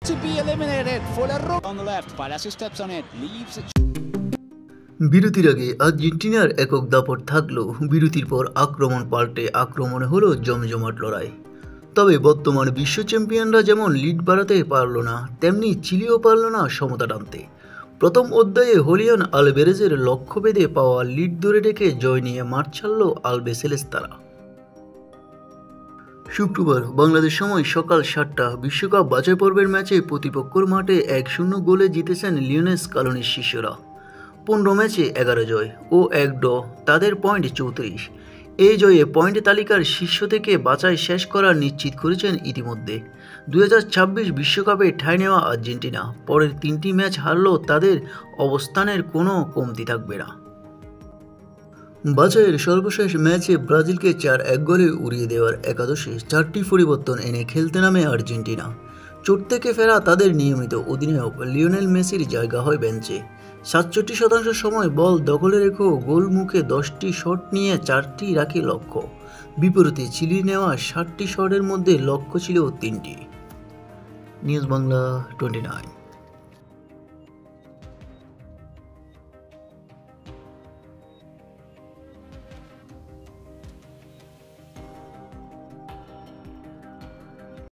to be eliminated for the on the left. Palacios steps on it, leaves it. বিরতির আগে আর্জেন্টিনার একক দাপট থাকলেও বিরতির পর আক্রমণ পাল্টে আক্রমণে হলো জমজমাট লড়াই। তবে বর্তমান বিশ্ব চ্যাম্পিয়নরা যেমন লিড বাড়াতে পারল না, তেমনি চিলিও পারল না সমতা টানতে। প্রথম অধ্যায়ে হোলিয়ান আলভেরেজের লক্ষ্যভেদে পাওয়া লিড ধরে রেখে জয় নিয়ে মাঠ ছাড়ল আলবিসেলেস্তারা। শুক্রবার বাংলাদেশ সময় সকাল 7টা বিশ্বকাপ বাছাই পর্বের ম্যাচে প্রতিপক্ষর মাঠে 1-0 গোলে জিতেছেন লিওনেল স্কালোনির শিষ্যরা। 15 ম্যাচে 11 জয় ও 1 ড্র, তাদের পয়েন্ট 34। এই জয়ে পয়েন্ট তালিকার শীর্ষ থেকে বাছাই শেষ করা নিশ্চিত করেছেন ইতিমধ্যে 2026 বিশ্বকাপে ঠাঁই নেওয়া আর্জেন্টিনা। পরের 3টি ম্যাচ হারলেও তাদের অবস্থানের কোনো কমতি থাকবে না। বাছাইয়ের সর্বশেষ ম্যাচে ব্রাজিলকে 4-1 গোলে উড়িয়ে দেওয়ার একাদশে 4টি পরিবর্তন এনে খেলতে নামে আর্জেন্টিনা। চোট থেকে ফেরা তাদের নিয়মিত অধিনায়ক লিওনেল মেসির জায়গা হয় বেঞ্চে। 67% সময় বল দখলে রেখেও গোল মুখে 10টি শট নিয়ে 4টি রাখে লক্ষ্য। বিপরীতে চিলির নেওয়া 60টি শটের মধ্যে লক্ষ্য ছিল 3টি। নিউজ বাংলা 29।